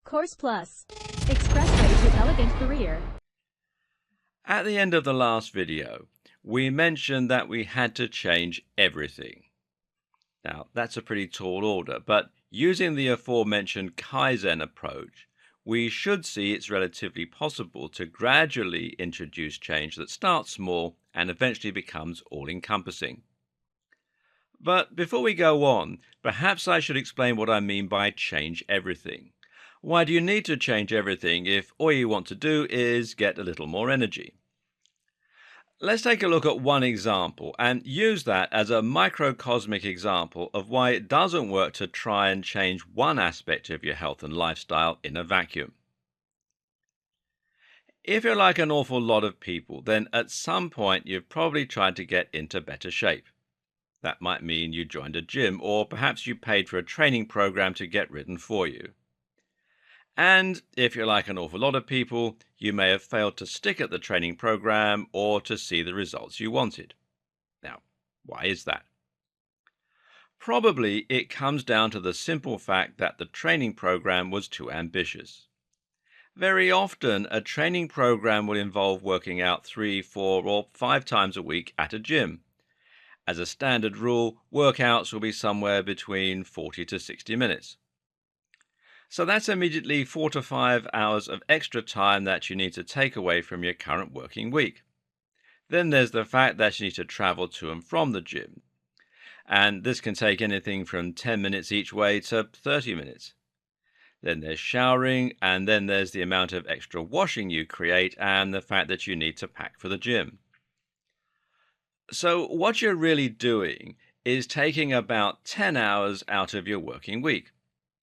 Course Plus. Expressway to elegant career. At the end of the last video, we mentioned that we had to change everything. Now, that's a pretty tall order, but using the aforementioned Kaizen approach, we should see it's relatively possible to gradually introduce change that starts small and eventually becomes all-encompassing. But before we go on, perhaps I should explain what I mean by change everything. Why do you need to change everything if all you want to do is get a little more energy? Let's take a look at one example and use that as a microcosmic example of why it doesn't work to try and change one aspect of your health and lifestyle in a vacuum. If you're like an awful lot of people, then at some point you've probably tried to get into better shape. That might mean you joined a gym, or perhaps you paid for a training program to get ridden for you. And if you're like an awful lot of people, you may have failed to stick at the training program or to see the results you wanted. Now, why is that? Probably it comes down to the simple fact that the training program was too ambitious. Very often, a training program will involve working out 3, 4, or 5 times a week at a gym. As a standard rule, workouts will be somewhere between 40 to 60 minutes. So that's immediately 4 to 5 hours of extra time that you need to take away from your current working week. Then there's the fact that you need to travel to and from the gym. And this can take anything from 10 minutes each way to 30 minutes. Then there's showering, and then there's the amount of extra washing you create and the fact that you need to pack for the gym. So what you're really doing is taking about 10 hours out of your working week.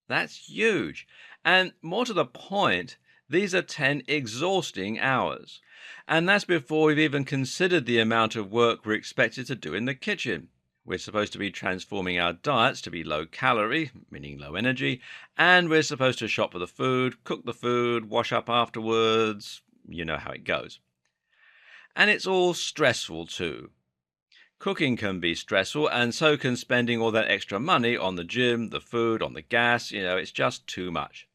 That's huge. And more to the point, these are 10 exhausting hours. And that's before we've even considered the amount of work we're expected to do in the kitchen. We're supposed to be transforming our diets to be low calorie, meaning low energy, and we're supposed to shop for the food, cook the food, wash up afterwards. You know how it goes. And it's all stressful too. Cooking can be stressful, and so can spending all that extra money on the gym, the food, on the gas. It's just too much.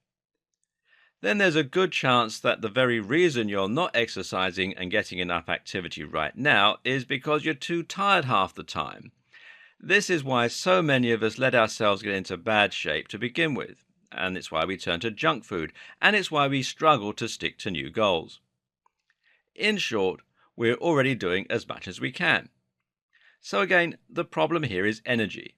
Then there's a good chance that the very reason you're not exercising and getting enough activity right now is because you're too tired half the time. This is why so many of us let ourselves get into bad shape to begin with, and it's why we turn to junk food, and it's why we struggle to stick to new goals. In short, we're already doing as much as we can. So again, the problem here is energy.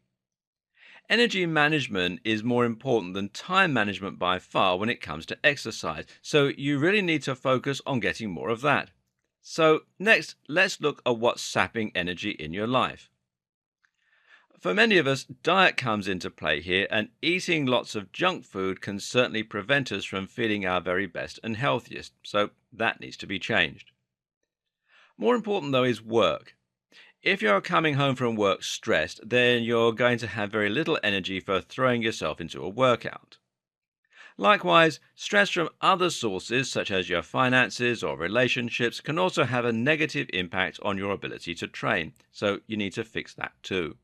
Energy management is more important than time management by far when it comes to exercise, so you really need to focus on getting more of that. So next, let's look at what's sapping energy in your life. For many of us, diet comes into play here, and eating lots of junk food can certainly prevent us from feeling our very best and healthiest, so that needs to be changed. More important though is work. If you're coming home from work stressed, then you're going to have very little energy for throwing yourself into a workout. Likewise, stress from other sources, such as your finances or relationships, can also have a negative impact on your ability to train, so you need to fix that too.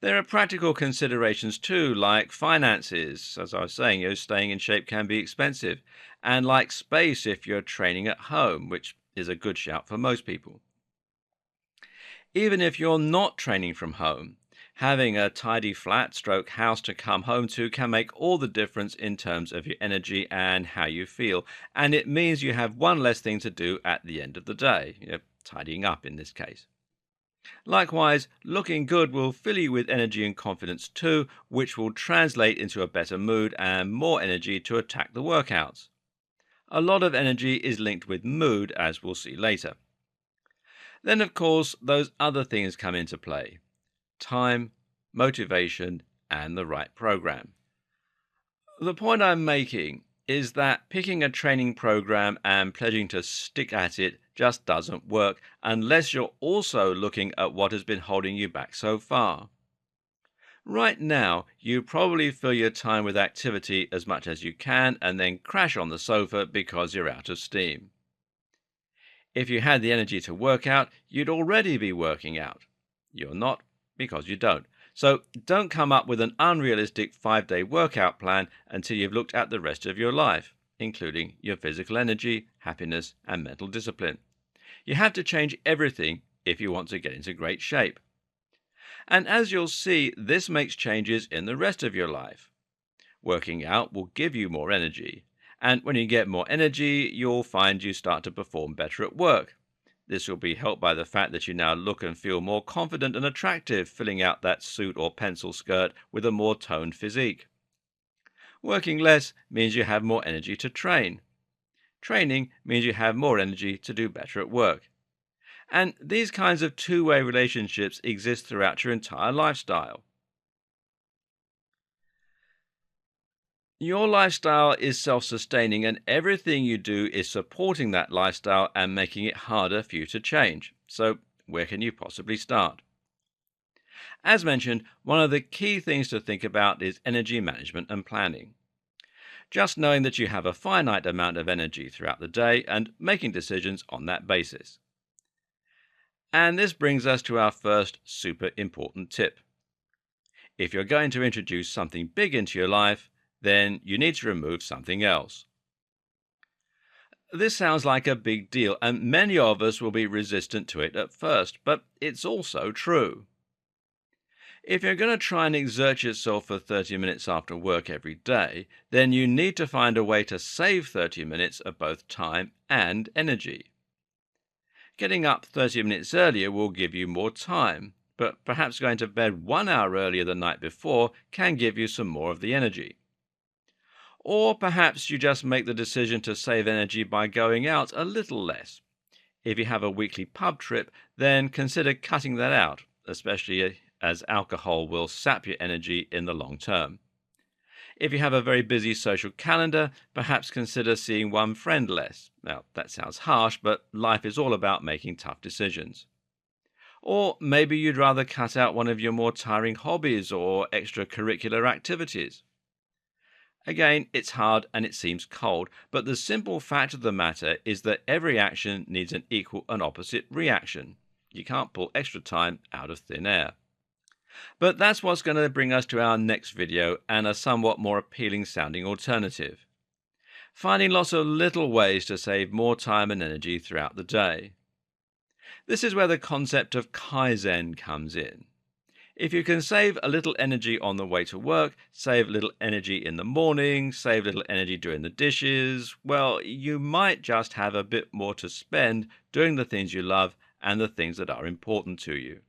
There are practical considerations too, like finances. As I was saying, staying in shape can be expensive, and like space if you're training at home, which is a good shout for most people. Even if you're not training from home, having a tidy flat stroke house to come home to can make all the difference in terms of your energy and how you feel, and it means you have one less thing to do at the end of the day, tidying up in this case. Likewise, looking good will fill you with energy and confidence too, which will translate into a better mood and more energy to attack the workouts. A lot of energy is linked with mood, as we'll see later. Then, of course, those other things come into play: time, motivation, and the right program. The point I'm making is that picking a training program and pledging to stick at it just doesn't work unless you're also looking at what has been holding you back so far. Right now, you probably fill your time with activity as much as you can and then crash on the sofa because you're out of steam. If you had the energy to work out, you'd already be working out. You're not because you don't. So don't come up with an unrealistic 5-day workout plan until you've looked at the rest of your life, including your physical energy, happiness, and mental discipline. You have to change everything if you want to get into great shape. And as you'll see, this makes changes in the rest of your life. Working out will give you more energy. And when you get more energy, you'll find you start to perform better at work. This will be helped by the fact that you now look and feel more confident and attractive filling out that suit or pencil skirt with a more toned physique. Working less means you have more energy to train. Training means you have more energy to do better at work. And these kinds of two-way relationships exist throughout your entire lifestyle. Your lifestyle is self-sustaining, and everything you do is supporting that lifestyle and making it harder for you to change. So, where can you possibly start? As mentioned, one of the key things to think about is energy management and planning. Just knowing that you have a finite amount of energy throughout the day and making decisions on that basis. And this brings us to our first super important tip. If you're going to introduce something big into your life, then you need to remove something else. This sounds like a big deal, and many of us will be resistant to it at first, but it's also true. If you're going to try and exert yourself for 30 minutes after work every day, then you need to find a way to save 30 minutes of both time and energy. Getting up 30 minutes earlier will give you more time, but perhaps going to bed 1 hour earlier the night before can give you some more of the energy. Or perhaps you just make the decision to save energy by going out a little less. If you have a weekly pub trip, then consider cutting that out, especially as alcohol will sap your energy in the long term. If you have a very busy social calendar, perhaps consider seeing one friend less. Now, that sounds harsh, but life is all about making tough decisions. Or maybe you'd rather cut out one of your more tiring hobbies or extracurricular activities. Again, it's hard and it seems cold, but the simple fact of the matter is that every action needs an equal and opposite reaction. You can't pull extra time out of thin air. But that's what's going to bring us to our next video and a somewhat more appealing sounding alternative. Finding lots of little ways to save more time and energy throughout the day. This is where the concept of Kaizen comes in. If you can save a little energy on the way to work, save a little energy in the morning, save a little energy doing the dishes, well, you might just have a bit more to spend doing the things you love and the things that are important to you.